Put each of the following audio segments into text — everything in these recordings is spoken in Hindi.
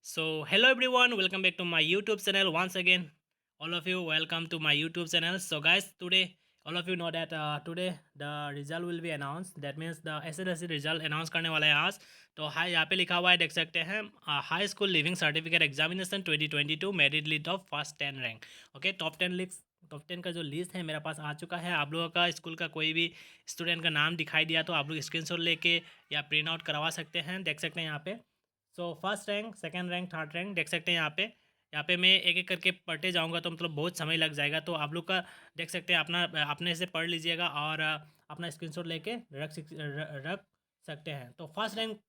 So, hello everyone, welcome back to my YouTube channel once again. All of you, welcome to my YouTube channel. So, guys, today, all of you know that today the result will be announced. That means the SSLC result announce करने वाला है आज. तो हाई यहाँ पे लिखा हुआ है, देख सकते हैं, high school leaving certificate examination 2022 merit list of first 10 rank. Okay, top 10 का जो लिस्ट है मेरे पास आ चुका है. आप लोगों का स्कूल का कोई भी स्टूडेंट का नाम दिखाई दिया तो आप लोग स्क्रीनशॉट लेके या प्रिंट आउट करवा सकते हैं. देख सकते हैं यहाँ पे. So first rank, second rank, third rank देख सकते हैं यहाँ पे मैं एक एक करके पढ़ते जाऊँगा तो मतलब बहुत समय लग जाएगा. तो आप लोग का देख सकते हैं, अपना अपने से पढ़ लीजिएगा और अपना स्क्रीनशॉट लेके रख सकते हैं. तो फर्स्ट रैंक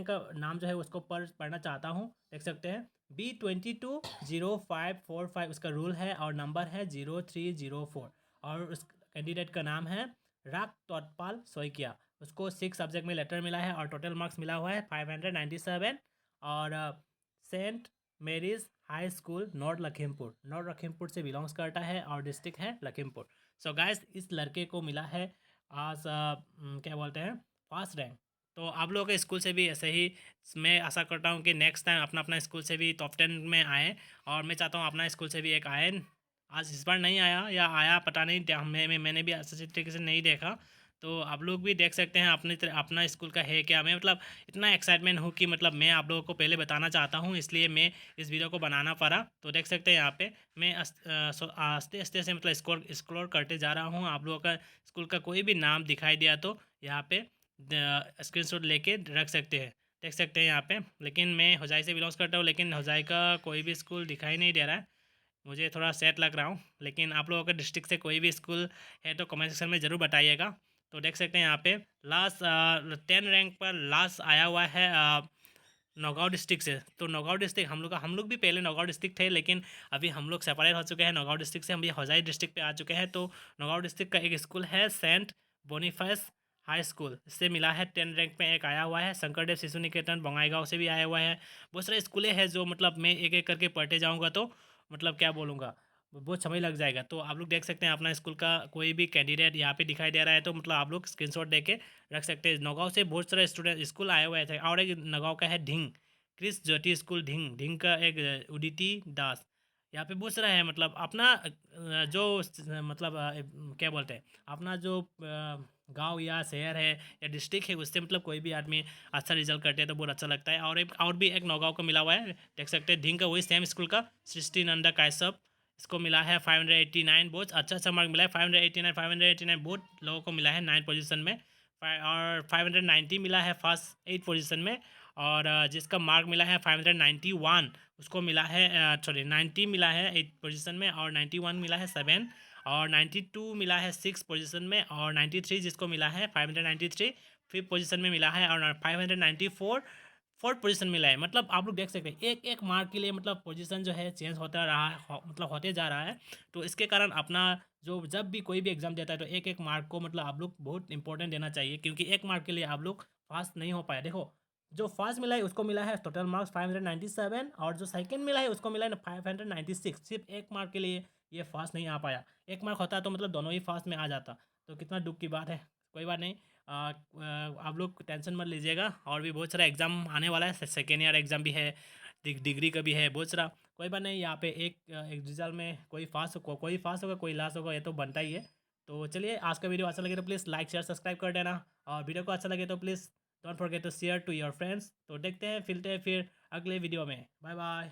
का नाम जो है उसको पढ़ना चाहता हूँ. देख सकते हैं B220545 उसका रूल है और नंबर है 0304 और उस कैंडिडेट का नाम है राग तोटपाल सोइकिया. उसको 6 सब्जेक्ट में लेटर मिला है और टोटल मार्क्स मिला हुआ है 597. और Saint Mary's high school North Lakhimpur से बिलोंग्स करता है और डिस्ट्रिक्ट है लखीमपुर. सो गाइस, इस लड़के को मिला है आज क्या बोलते हैं, फर्स्ट रैंक. तो आप लोगों के स्कूल से भी ऐसे ही मैं आशा करता हूँ कि नेक्स्ट टाइम अपना अपना स्कूल से भी टॉप 10 में आए. और मैं चाहता हूँ अपना स्कूल से भी एक आए. आज इस बार नहीं आया या आया पता नहीं, मैंने भी अच्छे तरीके से नहीं देखा. तो आप लोग भी देख सकते हैं अपना स्कूल का है क्या. मैं मतलब इतना एक्साइटमेंट हूँ कि मतलब मैं आप लोगों को पहले बताना चाहता हूँ, इसलिए मैं इस वीडियो को बनाना पड़ा. तो देख सकते हैं यहाँ पे मैं आस्ते आस्ते से मतलब एक्सप्लोर करते जा रहा हूँ. आप लोगों का स्कूल का कोई भी नाम दिखाई दिया तो यहाँ पे स्क्रीनशॉट लेके रख सकते हैं. देख सकते हैं यहाँ पे. लेकिन मैं होजाई से बिलोंग्स करता हूँ, लेकिन होजाई का कोई भी स्कूल दिखाई नहीं दे रहा है. मुझे थोड़ा सैड लग रहा हूँ. लेकिन आप लोगों के डिस्ट्रिक्ट से कोई भी स्कूल है तो कमेंट सेक्शन में ज़रूर बताइएगा. तो देख सकते हैं यहाँ पे लास्ट 10 रैंक पर लास्ट आया हुआ है नौगांव डिस्ट्रिक्ट से. तो नौगांव डिस्ट्रिक्ट हम लोग भी पहले नौगांव डिस्ट्रिक्ट थे, लेकिन अभी हम लोग सेपरेट हो चुके हैं. नौगांव डिस्ट्रिक्ट से हम भी हौजाई डिस्ट्रिक्ट पे आ चुके हैं. तो नौगांव डिस्ट्रिक्ट का एक स्कूल है सेंट बोनीफेस हाई स्कूल, इससे मिला है 10 रैंक में एक आया हुआ है. शंकरदेव शिशु निकेतन बंगाईगांव से भी आया हुआ है. बहुत सारे स्कूलें हैं जो मतलब मैं एक एक करके पढ़ते जाऊँगा तो मतलब क्या बोलूँगा, बहुत समय लग जाएगा. तो आप लोग देख सकते हैं अपना स्कूल का कोई भी कैंडिडेट यहाँ पे दिखाई दे रहा है तो मतलब आप लोग स्क्रीनशॉट दे के रख सकते हैं. नौगांव से बहुत सारे स्टूडेंट स्कूल आए हुए थे. और एक नौगांव का है ढिंग क्रिस ज्योति स्कूल ढिंग का एक उदिति दास. यहाँ पे बहुत सारा है. मतलब अपना मतलब क्या बोलते हैं, अपना जो गांव या शहर है या डिस्ट्रिक्ट है उससे मतलब कोई भी आदमी अच्छा रिजल्ट करते हैं तो बहुत अच्छा लगता है. और भी एक नौगांव का मिला हुआ है. देख सकते हैं ढिंग का वही सेम स्कूल का सृष्टि नंदा कायसप, इसको मिला है 589. बहुत अच्छा मार्क मिला है. 589 बहुत लोगों को मिला है 9 पोजीशन में. और 590 मिला है फर्स्ट 8 पोजीशन में. और जिसका मार्क मिला है 591 उसको मिला है 90 मिला है 8 पोजीशन में. और 91 मिला है 7. और 92 मिला है 6 पोजीशन में. और 93 जिसको मिला है 593 5th पोजीशन में मिला है. और 594 फोर्थ पोजीशन मिला है. मतलब आप लोग देख सकते हैं एक एक मार्क के लिए मतलब पोजीशन जो है चेंज होता रहा है, मतलब होते जा रहा है. तो इसके कारण अपना जो जब भी कोई भी एग्ज़ाम देता है तो एक एक मार्क को मतलब आप लोग बहुत इंपॉर्टेंट देना चाहिए, क्योंकि एक मार्क के लिए आप लोग पास नहीं हो पाए. देखो, जो फर्स्ट मिला है उसको मिला है टोटल मार्क्स 597 और जो सेकंड मिला है उसको मिला है 596. सिर्फ एक मार्क के लिए ये फास्ट नहीं आ पाया. एक मार्क होता तो मतलब दोनों ही फास्ट में आ जाता. तो कितना दुख की बात है. कोई बात नहीं. आप लोग टेंशन मत लीजिएगा. और भी बहुत सारा एग्ज़ाम आने वाला है. सेकेंड ईयर एग्ज़ाम भी है, डिग्री का भी है, बहुत सारा. कोई बात नहीं. यहाँ पे एक रिजल्ट में कोई फास्ट होगा कोई लास्ट होगा, ये तो बनता ही है. तो चलिए, आज का वीडियो अच्छा लगे तो प्लीज़ लाइक शेयर सब्सक्राइब कर देना. और वीडियो को अच्छा लगे तो please don't forget to share to your friends. तो देखते हैं फिरते हैं फिर अगले वीडियो में. Bye bye.